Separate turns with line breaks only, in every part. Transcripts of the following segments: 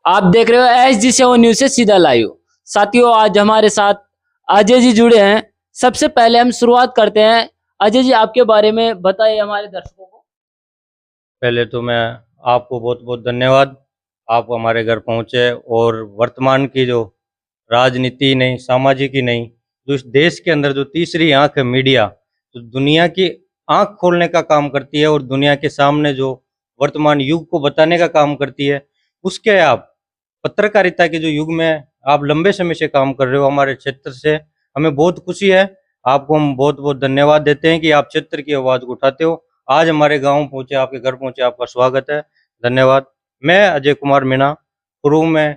आप देख रहे हो SG7 न्यूज से सीधा लाइव। साथियों, आज हमारे साथ अजय जी जुड़े हैं। सबसे पहले हम शुरुआत करते हैं। अजय जी, आपके बारे में बताइए हमारे दर्शकों को।
पहले तो मैं आपको बहुत बहुत धन्यवाद। आप हमारे घर पहुंचे और वर्तमान की जो राजनीति नहीं, सामाजिक ही नहीं, जो इस देश के अंदर जो तीसरी आंख है मीडिया, जो दुनिया की आंख खोलने का काम करती है और दुनिया के सामने जो वर्तमान युग को बताने का काम करती है, उसके आप पत्रकारिता के जो युग में आप लंबे समय से काम कर रहे हो हमारे क्षेत्र से, हमें बहुत खुशी है। आपको हम बहुत बहुत धन्यवाद देते हैं कि आप क्षेत्र की आवाज़ को उठाते हो। आज हमारे गांव पहुंचे, आपके घर पहुंचे, आपका स्वागत है। धन्यवाद। मैं अजय कुमार मीणा, पूर्व में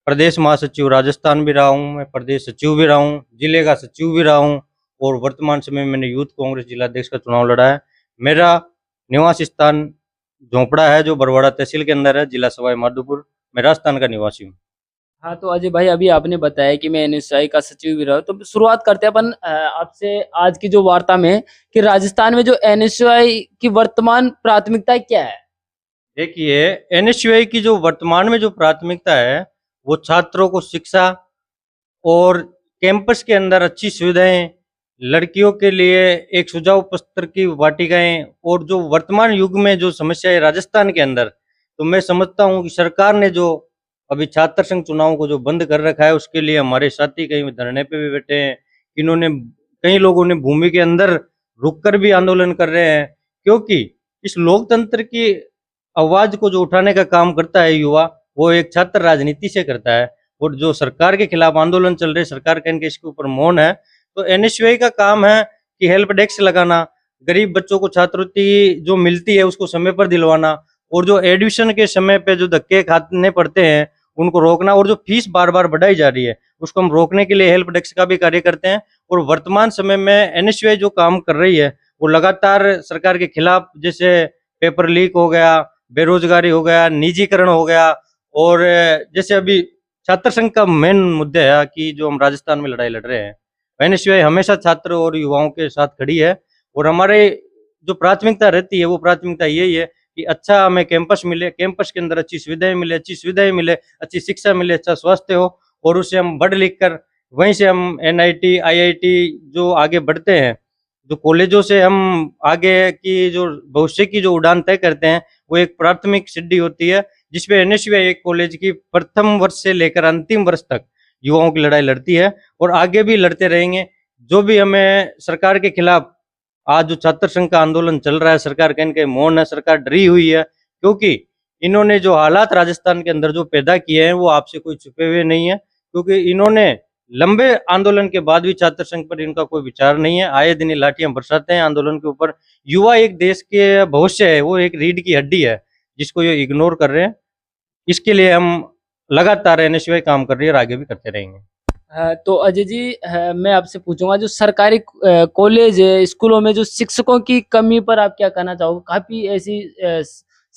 प्रदेश महासचिव राजस्थान भी रहा हूँ, मैं प्रदेश सचिव भी रहा हूँ, जिले का सचिव भी रहा हूँ और वर्तमान समय में मैंने यूथ कांग्रेस जिलाध्यक्ष का चुनाव लड़ा है। मेरा निवास स्थान झोंपड़ा है जो बरवाड़ा तहसील के अंदर है, जिला सवाई माधोपुर। मैं राजस्थान का निवासी हूँ।
हाँ, तो अजय भाई, अभी आपने बताया कि मैं NSI का सचिव भी रहा हूं। तो शुरुआत करते हैं अपन आपसे आज की जो वार्ता में कि राजस्थान में जो NSI की वर्तमान प्राथमिकता क्या है।
देखिए, एनएसयूआई की जो वर्तमान में जो प्राथमिकता है वो छात्रों को शिक्षा और कैंपस के अंदर अच्छी सुविधाएं, लड़कियों के लिए एक सुझाव पत्र की वाटिकाएं और जो वर्तमान युग में जो समस्या है राजस्थान के अंदर, तो मैं समझता हूं कि सरकार ने जो अभी छात्र संघ चुनाव को जो बंद कर रखा है उसके लिए हमारे साथी कहीं धरने पे भी बैठे हैं। इन्होंने कई लोगों ने भूमि के अंदर रुककर भी आंदोलन कर रहे हैं, क्योंकि इस लोकतंत्र की आवाज को जो उठाने का काम करता है युवा, वो एक छात्र राजनीति से करता है। और जो सरकार के खिलाफ आंदोलन चल रहे, सरकार का इनके इसके ऊपर मौन है। तो एनएसयूआई का काम है कि हेल्प डेस्क लगाना, गरीब बच्चों को छात्रवृत्ति जो मिलती है उसको समय पर दिलवाना, और जो एडमिशन के समय पे जो धक्के खाने पड़ते हैं उनको रोकना, और जो फीस बार बार बढ़ाई जा रही है उसको हम रोकने के लिए हेल्प डेस्क का भी कार्य करते हैं। और वर्तमान समय में एनएसयूआई जो काम कर रही है वो लगातार सरकार के खिलाफ, जैसे पेपर लीक हो गया, बेरोजगारी हो गया, निजीकरण हो गया, और जैसे अभी छात्र संघ का मेन मुद्दा है कि जो हम राजस्थान में लड़ाई लड़ रहे हैं, एनएसयूआई हमेशा छात्र और युवाओं के साथ खड़ी है। और हमारे जो प्राथमिकता रहती है वो प्राथमिकता यही है कि अच्छा हमें कैंपस मिले, कैंपस के अंदर अच्छी सुविधाएं मिले, अच्छी शिक्षा मिले, अच्छा स्वास्थ्य हो, और उससे हम बढ़ लिख कर वहीं से हम एनआईटी, आईआईटी जो आगे बढ़ते हैं, जो कॉलेजों से हम आगे की जो भविष्य की जो उड़ान तय करते हैं, वो एक प्राथमिक सीढ़ी होती है जिसपे एनएसयूआई एक कॉलेज की प्रथम वर्ष से लेकर अंतिम वर्ष तक युवाओं की लड़ाई लड़ती है और आगे भी लड़ते रहेंगे। जो भी हमें सरकार के खिलाफ आज जो छात्र संघ का आंदोलन चल रहा है, सरकार कहीं कहीं मौन है, सरकार डरी हुई है, क्योंकि इन्होंने जो हालात राजस्थान के अंदर जो पैदा किए हैं वो आपसे कोई छुपे हुए नहीं है। क्योंकि इन्होंने लंबे आंदोलन के बाद भी छात्र संघ पर इनका कोई विचार नहीं है, आए दिन लाठियां बरसाते हैं आंदोलन के ऊपर। युवा एक देश के भविष्य है, वो एक रीढ़ की हड्डी है जिसको ये इग्नोर कर रहे हैं। इसके लिए हम लगातार एनएसयूआई काम कर रही है और आगे भी करते रहेंगे।
तो अजय जी, मैं आपसे पूछूंगा, जो सरकारी कॉलेज है, स्कूलों में जो शिक्षकों की कमी पर आप क्या कहना चाहोगे। काफी ऐसी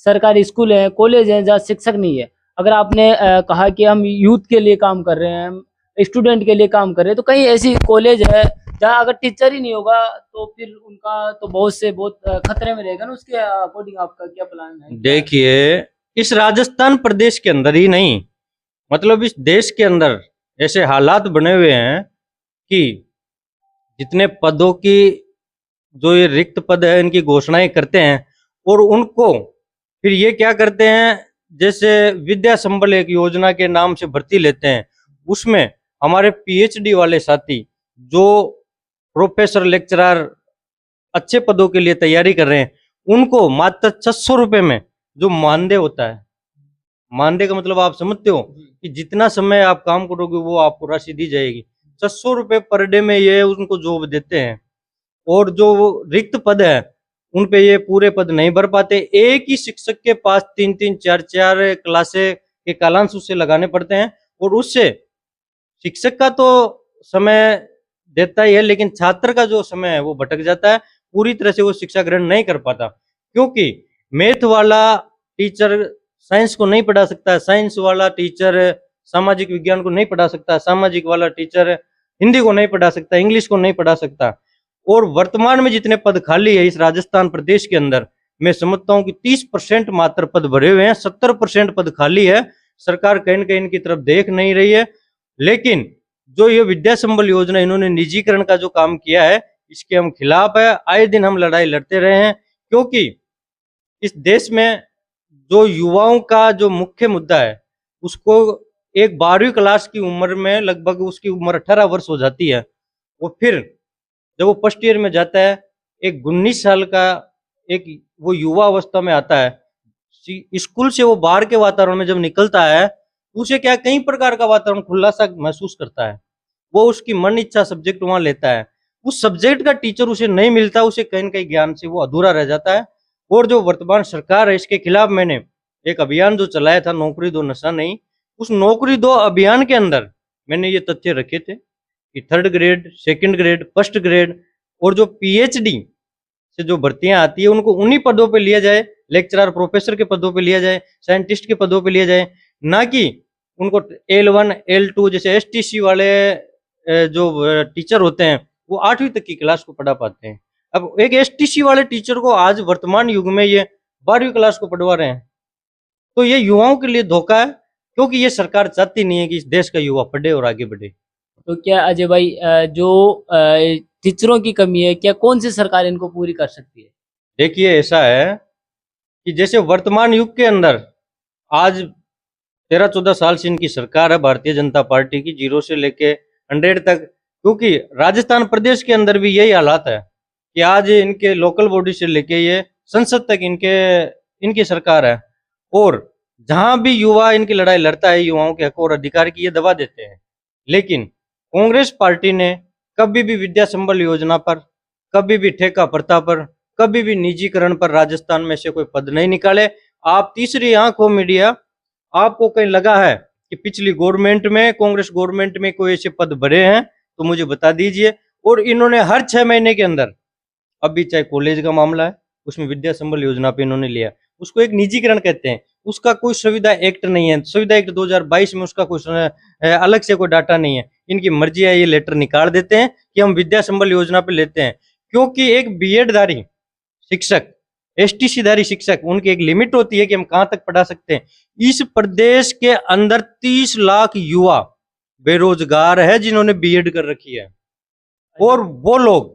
सरकारी स्कूल हैं, कॉलेज हैं जहाँ शिक्षक नहीं है। अगर आपने कहा कि हम यूथ के लिए काम कर रहे हैं, हम स्टूडेंट के लिए काम कर रहे हैं, तो कहीं ऐसी कॉलेज है जहाँ अगर टीचर ही नहीं होगा तो फिर उनका तो बहुत खतरे में रहेगा ना। उसके अकॉर्डिंग आपका क्या प्लान है।
देखिए, इस राजस्थान प्रदेश के अंदर ही नहीं, मतलब इस देश के अंदर ऐसे हालात बने हुए हैं कि जितने पदों की जो ये रिक्त पद है इनकी घोषणाएं करते हैं और उनको फिर ये क्या करते हैं, जैसे विद्या संबल एक योजना के नाम से भर्ती लेते हैं, उसमें हमारे पीएचडी वाले साथी जो प्रोफेसर लेक्चरर अच्छे पदों के लिए तैयारी कर रहे हैं, उनको मात्र 600 रुपए में जो मानदेय होता है, मानदेय का मतलब आप समझते हो कि जितना समय आप काम करोगे वो आपको राशि दी जाएगी। 600 रुपए पर डे में ये उनको जॉब देते हैं। और जो रिक्त पद है उन पे ये पूरे पद नहीं भर पाते। एक ही शिक्षक के पास 3-3, 4-4 क्लासे के कालांश उससे लगाने पड़ते हैं, और उससे शिक्षक का तो समय देता ही है लेकिन छात्र का जो समय है वो भटक जाता है, पूरी तरह से वो शिक्षा ग्रहण नहीं कर पाता। क्योंकि मैथ वाला टीचर साइंस को नहीं पढ़ा सकता, साइंस वाला टीचर सामाजिक विज्ञान को नहीं पढ़ा सकता, सामाजिक वाला टीचर हिंदी को नहीं पढ़ा सकता, इंग्लिश को नहीं पढ़ा सकता। और वर्तमान में जितने पद खाली है इस राजस्थान प्रदेश के अंदर, मैं समझता हूं कि 30% मात्र पद भरे हुए हैं, 70% पद खाली है। सरकार कहीं न कहीं इनकी तरफ देख नहीं रही है। लेकिन जो ये विद्या संबल योजना इन्होंने निजीकरण का जो काम किया है, इसके हम खिलाफ है। आए दिन हम लड़ाई लड़ते रहे हैं, क्योंकि इस देश में जो युवाओं का जो मुख्य मुद्दा है, उसको एक 12वीं क्लास की उम्र में लगभग उसकी उम्र 18 वर्ष हो जाती है। वो फिर जब वो फर्स्ट ईयर में जाता है, एक 19 साल का एक वो युवा अवस्था में आता है। स्कूल से वो बाहर के वातावरण में जब निकलता है, उसे क्या कई प्रकार का वातावरण खुला सा महसूस करता है। वो उसकी मन इच्छा सब्जेक्ट वहाँ लेता है। उस सब्जेक्ट का टीचर उसे नहीं मिलता, उसे कहीं न कहीं ज्ञान से वो अधूरा रह जाता है। और जो वर्तमान सरकार है, इसके खिलाफ मैंने एक अभियान जो चलाया था, नौकरी दो नशा नहीं। उस नौकरी दो अभियान के अंदर मैंने ये तथ्य रखे थे कि 3rd grade, 2nd grade, 1st grade और जो पीएचडी से जो भर्तियां आती है, उनको उन्हीं पदों पे लिया जाए, लेक्चरर प्रोफेसर के पदों पे लिया जाए, साइंटिस्ट के पदों पे लिया जाए, ना कि उनको L1 L2 जैसे एसटीसी वाले जो टीचर होते हैं, वो 8वीं तक की क्लास को पढ़ा पाते हैं। अब एक एसटीसी वाले टीचर को आज वर्तमान युग में ये 12वीं क्लास को पढ़वा रहे हैं, तो ये युवाओं के लिए धोखा है, क्योंकि ये सरकार चाहती नहीं है कि इस देश का युवा पढ़े और आगे बढ़े।
तो क्या अजय भाई जो टीचरों की कमी है, क्या कौन सी सरकार इनको पूरी कर सकती है?
देखिए, ऐसा है कि जैसे वर्तमान युग के अंदर आज 13-14 साल से इनकी सरकार है भारतीय जनता पार्टी की, 0 से लेके 100 तक। क्योंकि राजस्थान प्रदेश के अंदर भी यही हालात है कि आज इनके लोकल बॉडी से लेके ये संसद तक इनकी सरकार है, और जहां भी युवा इनकी लड़ाई लड़ता है युवाओं के हक और अधिकार की, ये दबा देते हैं। लेकिन कांग्रेस पार्टी ने कभी भी विद्या संबल योजना पर, कभी भी ठेका प्रथा पर, कभी भी निजीकरण पर राजस्थान में से कोई पद नहीं निकाले। आप तीसरी आंख हो मीडिया, आपको कहीं लगा है कि पिछली गवर्नमेंट में, कांग्रेस गवर्नमेंट में कोई ऐसे पद भरे हैं तो मुझे बता दीजिए। और इन्होंने हर 6 महीने के अंदर, अभी चाहे कॉलेज का मामला है, उसमें विद्या संबल योजना पे इन्होंने लिया, उसको एक निजीकरण कहते हैं। उसका कोई सुविधा एक्ट नहीं है, सुविधा एक्ट 2022 में उसका कोई अलग से कोई डाटा नहीं है। इनकी मर्जी है, ये लेटर निकाल देते हैं कि हम विद्या संबल योजना पे लेते हैं। क्योंकि एक बीएड धारी शिक्षक, एसटीसी धारी शिक्षक, उनकी एक लिमिट होती है कि हम कहां तक पढ़ा सकते हैं। इस प्रदेश के अंदर 30 लाख युवा बेरोजगार है जिन्होंने बीएड कर रखी है, और वो लोग,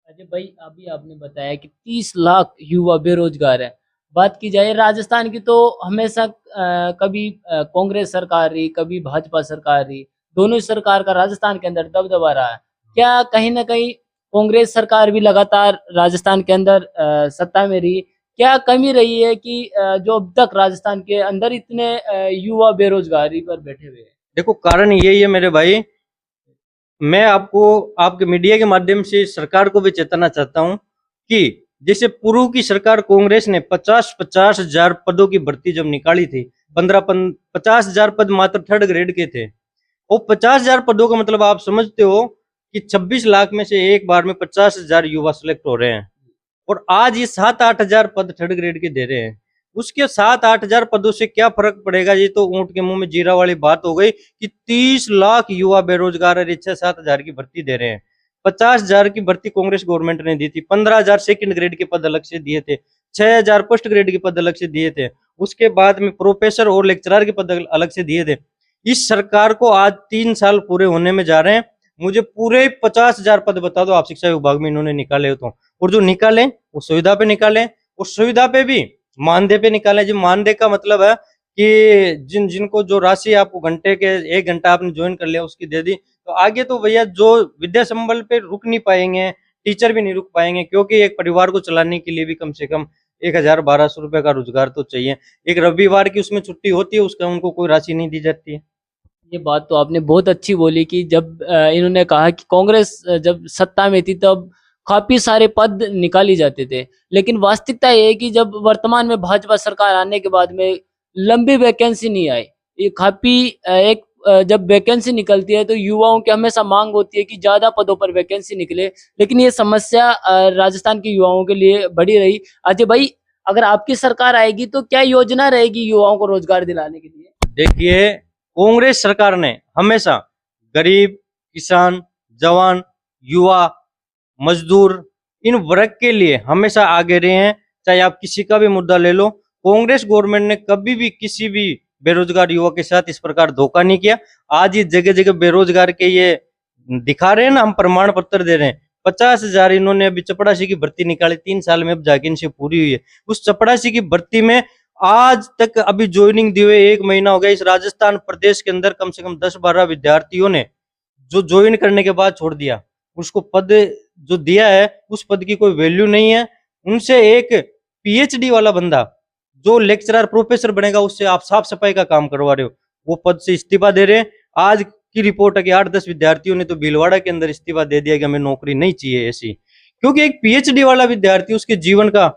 अजय भाई अभी आपने बताया कि 30 लाख युवा बेरोजगार है। बात की जाए राजस्थान की, तो हमेशा कभी कांग्रेस सरकार रही, कभी भाजपा सरकार रही, दोनों ही सरकार का राजस्थान के अंदर दबदबा रहा है। क्या कहीं ना कहीं कांग्रेस सरकार भी लगातार राजस्थान के अंदर सत्ता में रही, क्या कमी रही है कि जो अब तक राजस्थान के अंदर इतने युवा बेरोजगारी पर बैठे हुए हैं?
देखो, कारण यही है मेरे भाई। मैं आपको आपके मीडिया के माध्यम से सरकार को भी चेताना चाहता हूं कि जैसे पूर्व की सरकार कांग्रेस ने 50 हजार पदों की भर्ती जब निकाली थी, 50 हजार पद मात्र 3rd ग्रेड के थे। वो 50 हजार पदों का मतलब आप समझते हो कि 26 लाख में से एक बार में 50 हजार युवा सिलेक्ट हो रहे हैं। और आज ये 7-8 हजार पद 3rd ग्रेड के दे रहे हैं। उसके 7-8 हजार पदों से क्या फर्क पड़ेगा? ये तो ऊंट के मुंह में जीरा वाली बात हो गई कि 30 लाख युवा बेरोजगार है, 6-7 हजार की भर्ती दे रहे हैं। 50 हजार की भर्ती कांग्रेस गवर्नमेंट ने दी थी, 15 हजार 2nd ग्रेड के पद अलग से दिए थे, 6 हजार 1st ग्रेड के पद अलग से दिए थे, उसके बाद में प्रोफेसर और लेक्चरर के पद अलग से दिए थे। इस सरकार को आज 3 साल पूरे होने में जा रहे हैं। मुझे पूरे 50 हजार पद बता दो आप शिक्षा विभाग में इन्होंने निकाले हो तो, और जो निकाले वो सुविधा पे निकाले, और सुविधा पे भी मानदेय पे निकाले। जी, मानदेय का मतलब है कि जिनको जो राशि आपको घंटे के 1 घंटा आपने ज्वाइन कर लिया उसकी दे दी, तो आगे तो भैया जो विद्या संबल पे रुक नहीं पाएंगे, टीचर भी नहीं रुक पाएंगे, क्योंकि एक परिवार को चलाने के लिए भी कम से कम 1000-1200 रुपए का रोजगार तो चाहिए। एक रविवार की उसमें छुट्टी होती है, उसका उनको कोई राशि नहीं दी जाती है।
ये बात तो आपने बहुत अच्छी बोली कि जब इन्होंने कहा कि कांग्रेस जब सत्ता में थी तब काफी सारे पद निकाली जाते थे, लेकिन वास्तविकता ये है कि जब वर्तमान में भाजपा सरकार आने के बाद में लंबी वैकेंसी नहीं आई। ये काफी एक जब वैकेंसी निकलती है तो युवाओं की हमेशा मांग होती है कि ज्यादा पदों पर वैकेंसी निकले, लेकिन ये समस्या राजस्थान के युवाओं के लिए बड़ी रही। अजय भाई, अगर आपकी सरकार आएगी तो क्या योजना रहेगी युवाओं को रोजगार दिलाने के लिए?
देखिए, कांग्रेस सरकार ने हमेशा गरीब, किसान, जवान, युवा, मजदूर, इन वर्ग के लिए हमेशा आगे रहे हैं। चाहे आप किसी का भी मुद्दा ले लो, कांग्रेस गवर्नमेंट ने कभी भी किसी भी बेरोजगार युवक के साथ इस प्रकार धोखा नहीं किया। आज ये जगह जगह बेरोजगार के ये दिखा रहे हैं ना, हम प्रमाण पत्र दे रहे हैं। 50,000 इन्होंने अभी चपड़ासी की भर्ती निकाली 3 साल में, अब जाके इनसे पूरी हुई है। उस चपड़ासी की भर्ती में आज तक अभी ज्वाइनिंग दिए हुए 1 महीना हो गया। इस राजस्थान प्रदेश के अंदर कम से कम 10-12 विद्यार्थियों ने जो ज्वाइन करने के बाद छोड़ दिया। उसको पद जो दिया है उस पद की कोई वैल्यू नहीं है। उनसे एक पीएचडी वाला बंदा जो लेक्चरर प्रोफेसर बनेगा उससे आप साफ सफाई का काम करवा रहे हो, वो पद से इस्तीफा दे रहे हैं। आज की रिपोर्ट है कि 8-10 विद्यार्थियों ने तो भीलवाड़ा के अंदर इस्तीफा दे दिया कि हमें नौकरी नहीं चाहिए ऐसी, क्योंकि एक पीएचडी वाला विद्यार्थी उसके जीवन का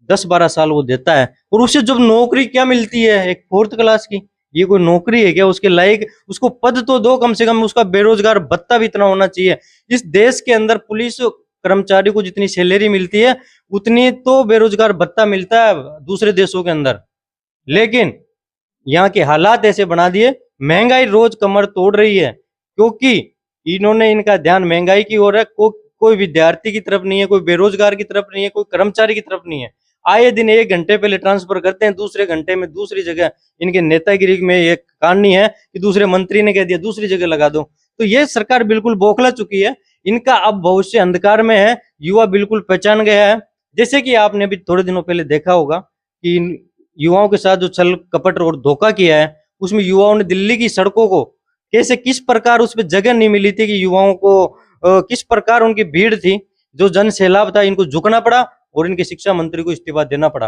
10-12 साल वो देता है और उसे जब नौकरी क्या मिलती है एक 4th क्लास की, ये कोई नौकरी है क्या उसके लायक? उसको पद तो दो कम से कम, उसका बेरोजगार भत्ता भी इतना होना चाहिए। इस देश के अंदर पुलिस कर्मचारी को जितनी सैलरी मिलती है उतनी तो बेरोजगार भत्ता मिलता है दूसरे देशों के अंदर, लेकिन यहाँ के हालात ऐसे बना दिए, महंगाई रोज कमर तोड़ रही है क्योंकि इन्होंने इनका ध्यान महंगाई की ओर है। कोई विद्यार्थी की तरफ नहीं है, कोई बेरोजगार की तरफ नहीं है, कोई कर्मचारी की तरफ नहीं है। आए दिन 1 घंटे पहले ट्रांसफर करते हैं, दूसरे घंटे में दूसरी जगह। इनके नेतागिरी में एक कहानी है कि दूसरे मंत्री ने कह दिया दूसरी जगह लगा दो। तो ये सरकार बिल्कुल बौखला चुकी है, इनका अब भविष्य अंधकार में है। युवा बिल्कुल पहचान गया है। जैसे कि आपने भी थोड़े दिनों पहले देखा होगा कि इन युवाओं के साथ जो छल कपट और धोखा किया है, उसमें युवाओं ने दिल्ली की सड़कों को कैसे, किस प्रकार उस पर जगह नहीं मिली थी कि युवाओं को किस प्रकार उनकी भीड़ थी, जो जन सैलाब था, इनको झुकना पड़ा और इनके शिक्षा मंत्री को इस्तीफा देना पड़ा।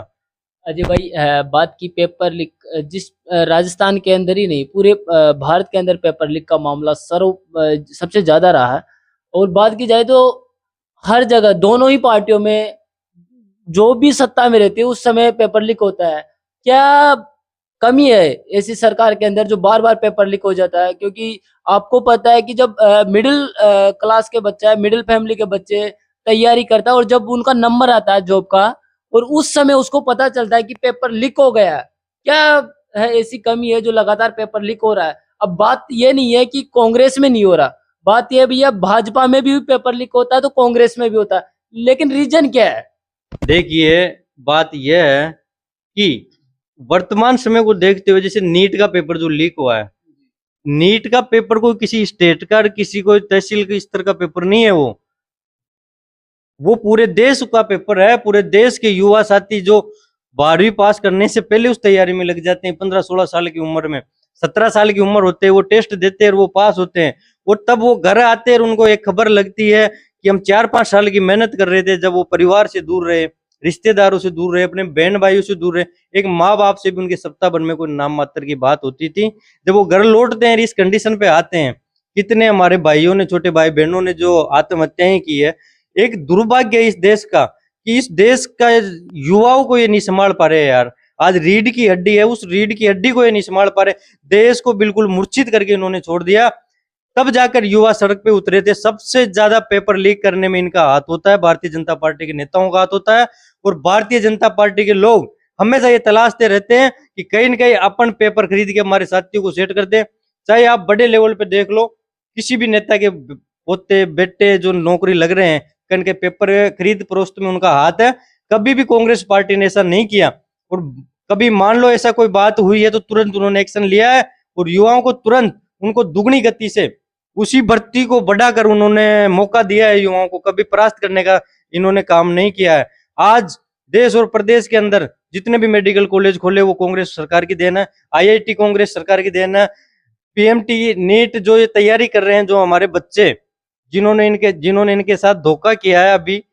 अजय भाई, बात की पेपर लीक, जिस राजस्थान के अंदर ही नहीं पूरे भारत के अंदर पेपर लीक का मामला सबसे ज्यादा रहा है। और बात की जाए तो हर जगह दोनों ही पार्टियों में जो भी सत्ता में रहती है उस समय पेपर लीक होता है। क्या कमी है ऐसी सरकार के अंदर जो बार बार पेपर लीक हो जाता है? क्योंकि आपको पता है कि जब मिडिल क्लास के बच्चा है, मिडिल फैमिली के बच्चे तैयारी करता है और जब उनका नंबर आता है जॉब का और उस समय उसको पता चलता है कि पेपर लीक हो गया है, क्या है ऐसी कमी है जो लगातार पेपर लीक हो रहा है? अब बात ये नहीं है कि कांग्रेस में नहीं हो रहा, बात ये भैया भाजपा में भी पेपर लीक होता है तो कांग्रेस में भी होता है, लेकिन रीजन क्या है?
देखिए, बात यह है कि वर्तमान समय को देखते हुए जैसे नीट का पेपर जो लीक हुआ है, नीट का पेपर कोई किसी स्टेट का, किसी कोई तहसील के स्तर का पेपर नहीं है, वो पूरे देश का पेपर है। पूरे देश के युवा साथी जो 12वीं पास करने से पहले उस तैयारी में लग जाते हैं, 15-16 साल की उम्र में, 17 साल की उम्र होते हैं, वो टेस्ट देते हैं और वो पास होते हैं। और तब वो घर आते हैं और उनको एक खबर लगती है कि हम 4-5 साल की मेहनत कर रहे थे, जब वो परिवार से दूर रहे, रिश्तेदारों से दूर रहे, अपने बहन भाइयों से दूर रहे, एक माँ बाप से भी उनके सप्ताह भर में कोई नाम मात्र की बात होती थी। जब वो घर लौटते हैं, इस कंडीशन पे आते हैं, कितने हमारे भाइयों ने, छोटे भाई बहनों ने जो आत्महत्याएं की है। एक दुर्भाग्य है इस देश का कि इस देश का युवाओं को ये नहीं संभाल पा रहे यार। आज रीढ़ की हड्डी है, उस रीढ़ की हड्डी को ये नहीं संभाल पा रहे, देश को बिल्कुल मूर्छित करके इन्होंने छोड़ दिया। तब जाकर युवा सड़क पे उतरे थे। सबसे ज्यादा पेपर लीक करने में इनका हाथ होता है, भारतीय जनता पार्टी के नेताओं का हाथ होता है। और भारतीय जनता पार्टी के लोग हमेशा ये तलाशते रहते हैं कि कहीं न कहीं अपन पेपर खरीद के हमारे साथियों को सेट कर दे। चाहे आप बड़े लेवल पे देख लो, किसी भी नेता के पोते बेटे जो नौकरी लग रहे हैं, कहीं के पेपर खरीद फरोख्त में उनका हाथ है। कभी भी कांग्रेस पार्टी ने ऐसा नहीं किया। और कभी मान लो ऐसा कोई बात हुई है तो तुरंत उन्होंने एक्शन लिया है और युवाओं को तुरंत उनको दुगनी गति से उसी भर्ती को बढ़ाकर उन्होंने मौका दिया है। युवाओं को कभी परास्त करने का इन्होंने काम नहीं किया है। आज देश और प्रदेश के अंदर जितने भी मेडिकल कॉलेज खोले वो कांग्रेस सरकार की देन है, IIT कांग्रेस सरकार की देन है। PMT नीट जो ये तैयारी कर रहे हैं, जो हमारे बच्चे जिन्होंने इनके साथ धोखा किया है, अभी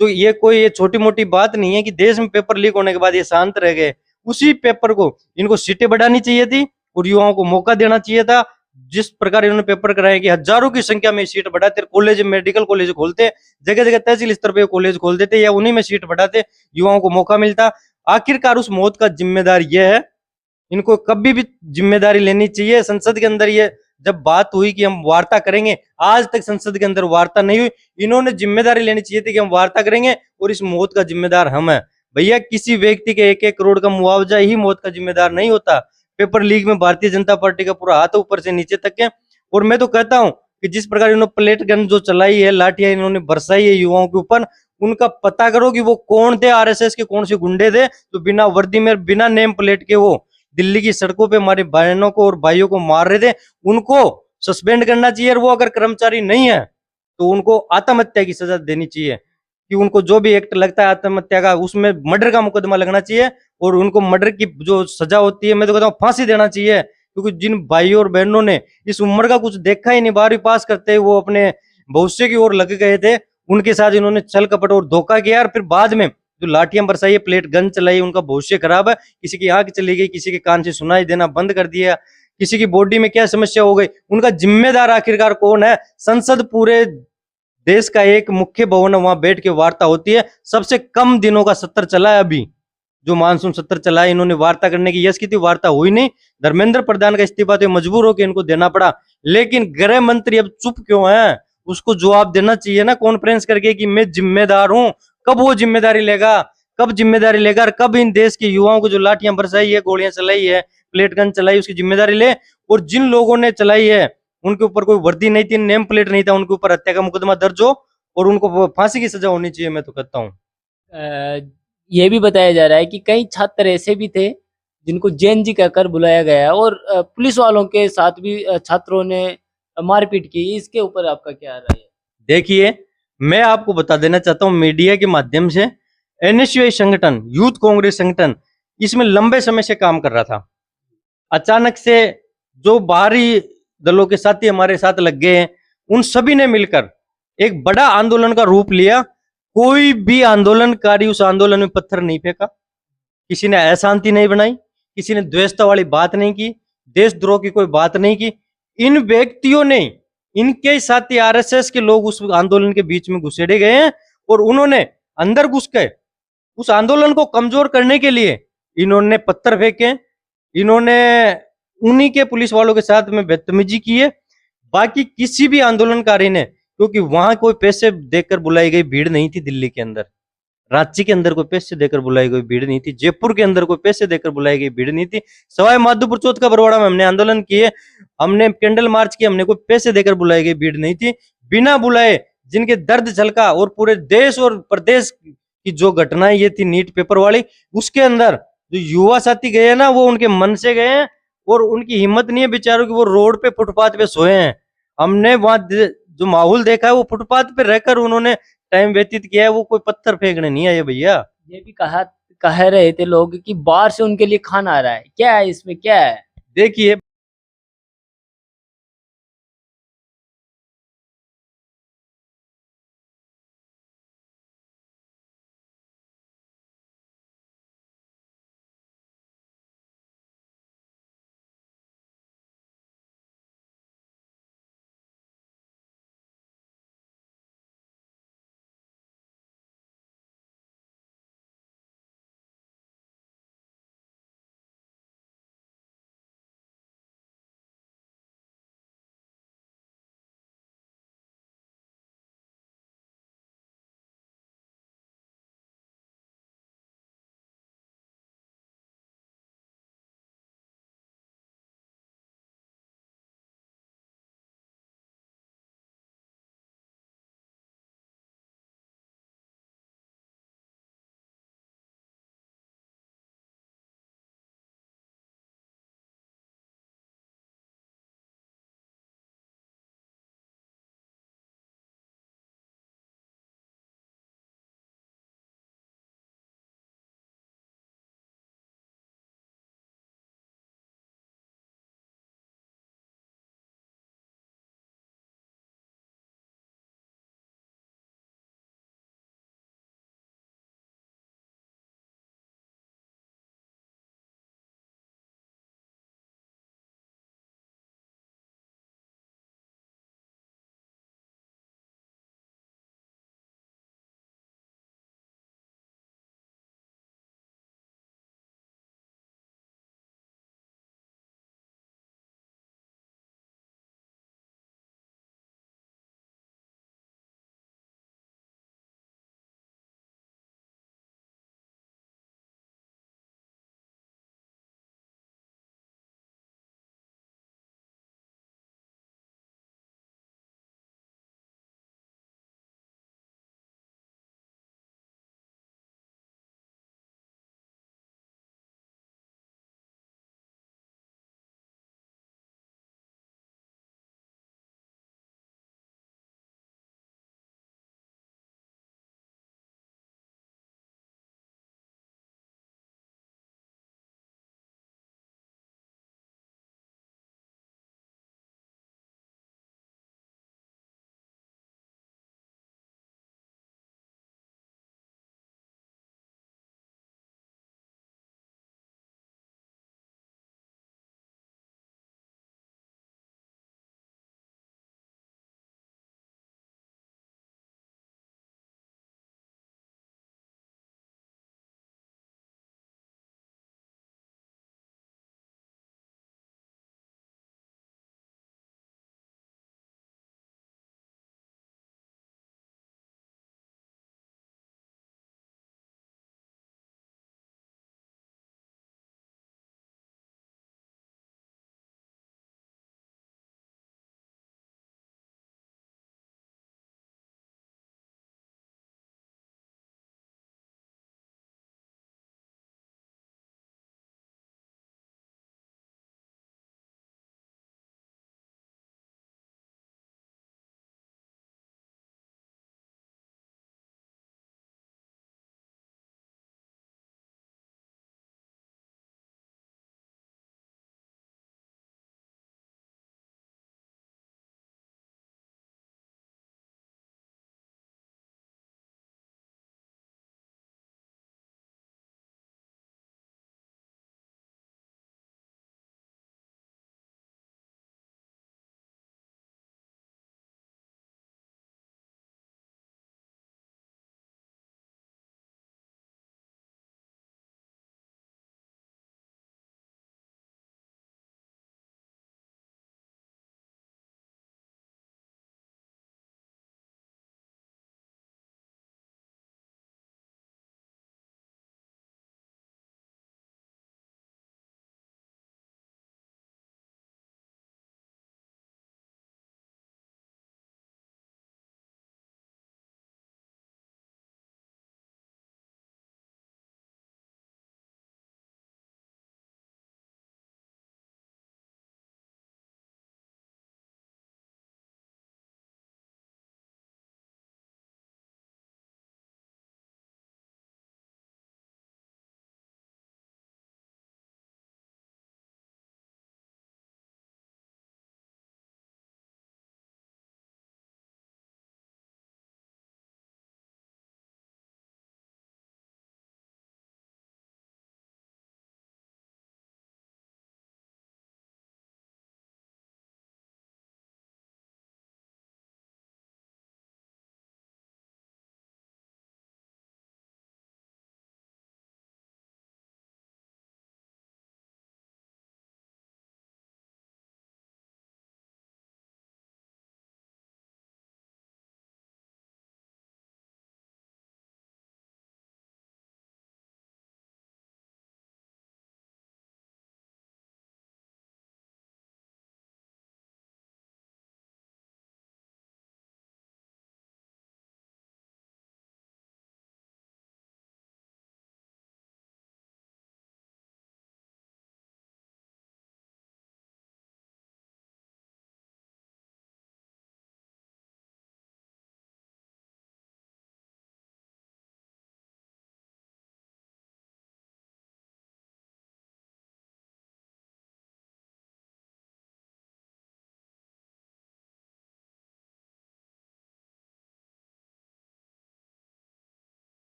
जो ये कोई ये छोटी मोटी बात नहीं है कि देश में पेपर लीक होने के बाद ये शांत रह गए। उसी पेपर को इनको सीटें बढ़ानी चाहिए थी और युवाओं को मौका देना चाहिए था। जिस प्रकार इन्होंने पेपर कराए कि हजारों की संख्या में सीट बढ़ाते, कॉलेज मेडिकल कॉलेज खोलते, जगह जगह तहसील स्तर पे कॉलेज खोल देते या उन्हीं में सीट बढ़ाते, युवाओं को मौका मिलता। आखिरकार उस मौत का जिम्मेदार यह है, इनको कभी भी जिम्मेदारी लेनी चाहिए। संसद के अंदर ये जब बात हुई कि हम वार्ता करेंगे, आज तक संसद के अंदर वार्ता नहीं हुई। इन्होंने जिम्मेदारी लेनी चाहिए थी कि हम वार्ता करेंगे और इस मौत का जिम्मेदार हम है। भैया, किसी व्यक्ति के 1-1 करोड़ का मुआवजा ही मौत का जिम्मेदार नहीं होता। पेपर लीक में भारतीय जनता पार्टी का पूरा हाथ ऊपर से नीचे तक है। और मैं तो कहता हूं कि जिस प्रकार इन्होंने प्लेट गन जो चलाई है, लाठियां इन्होंने बरसाई है युवाओं के ऊपर, उनका पता करो कि वो कौन थे, RSS के कौन से गुंडे थे, तो बिना वर्दी में, बिना नेम प्लेट के वो दिल्ली की सड़कों पे हमारे बहनों को और भाइयों को मार रहे थे, उनको सस्पेंड करना चाहिए। और वो अगर कर्मचारी नहीं है तो उनको आत्महत्या की सजा देनी चाहिए, कि उनको जो भी एक्ट लगता है आत्महत्या का, उसमें मर्डर का मुकदमा लगना चाहिए और उनको मर्डर की जो सजा होती है मैं तो कहता हूँ फांसी देना चाहिए। क्योंकि जिन भाइयों और बहनों ने इस उम्र का कुछ देखा ही नहीं, 12वीं पास करते ही वो अपने भविष्य की ओर लग गए थे, उनके साथ इन्होंने छल कपट और धोखा किया। और फिर बाद में जो लाठियां बरसाई, प्लेट गन चलाई, उनका भविष्य खराब है। किसी की आंख चली गई, किसी के कान से सुनाई देना बंद कर दिया, किसी की बॉडी में क्या समस्या हो गई, उनका जिम्मेदार आखिरकार कौन है? संसद पूरे देश का एक मुख्य भवन है, वहां बैठ के वार्ता होती है। सबसे कम दिनों का सत्र चला है अभी, जो मानसून सत्र चला है, इन्होंने वार्ता करने की यश की थी, वार्ता हुई नहीं। धर्मेंद्र प्रधान का इस्तीफा तो मजबूर होकर इनको देना पड़ा। लेकिन गृह मंत्री अब चुप क्यों है? उसको जवाब देना चाहिए ना कॉन्फ्रेंस करके कि मैं जिम्मेदार हूं। कब वो जिम्मेदारी लेगा? कब जिम्मेदारी लेगा? और कब इन देश के युवाओं को जो लाठियां बरसाई है, गोलियां चलाई है, प्लेट गन चलाई, उसकी जिम्मेदारी ले। और जिन लोगों ने चलाई है उनके ऊपर कोई वर्दी नहीं थी, नेम प्लेट नहीं था, उनके ऊपर हत्या का मुकदमा दर्ज हो और उनको फांसी की सजा होनी चाहिए, मैं तो कहता हूँ।
ये भी बताया जा रहा है कि कई छात्र ऐसे भी थे जिनको जैन जी कहकर बुलाया गया और पुलिस वालों के साथ भी छात्रों ने मारपीट की। इसके ऊपर आपका क्या राय है?
देखिए, मैं आपको बता देना चाहता हूँ मीडिया के माध्यम से, एनएसयूआई संगठन, यूथ कांग्रेस संगठन इसमें लंबे समय से काम कर रहा था। अचानक से जो बाहरी दलों के साथी हमारे साथ लग गए हैं, उन सभी ने मिलकर एक बड़ा आंदोलन का रूप लिया। कोई भी आंदोलनकारी उस आंदोलन में पत्थर नहीं फेंका, किसी ने अशांति नहीं बनाई, किसी ने द्वेषता वाली बात नहीं की, देशद्रोह की कोई बात नहीं की। इन व्यक्तियों ने, इनके साथी आरएसएस के लोग उस आंदोलन के बीच में घुसेड़े गए हैं और उन्होंने अंदर घुस के उस आंदोलन को कमजोर करने के लिए इन्होंने पत्थर फेंके, इन्होंने उन्हीं के पुलिस वालों के साथ में बदतमीजी की है। बाकी किसी भी आंदोलनकारी ने, क्योंकि वहां कोई पैसे देकर बुलाई गई भीड़ नहीं थी, दिल्ली के अंदर, रांची के अंदर कोई पैसे देकर बुलाई गई भीड़ नहीं थी, जयपुर के अंदर कोई पैसे देकर बुलाई गई भीड़ नहीं थी, सवाई माधोपुर चौथ का बरवाड़ा में हमने आंदोलन किए, हमने कैंडल मार्च किए, हमने कोई पैसे देकर बुलाई गई भीड़ नहीं थी। बिना बुलाए जिनके दर्द झलका और पूरे देश और प्रदेश की जो घटनाएं ये थी नीट पेपर वाली, उसके अंदर जो युवा साथी गए हैं ना, वो उनके मन से गए हैं और उनकी हिम्मत नहीं है बेचारों की, वो रोड पे फुटपाथ पे सोए हैं। हमने वहां जो माहौल देखा है वो फुटपाथ पे रहकर उन्होंने टाइम व्यतीत किया है, वो कोई पत्थर फेंकने नहीं आए भैया।
ये भी कह रहे थे लोग कि बाहर से उनके लिए खाना आ रहा है, क्या है इसमें, क्या है?
देखिए,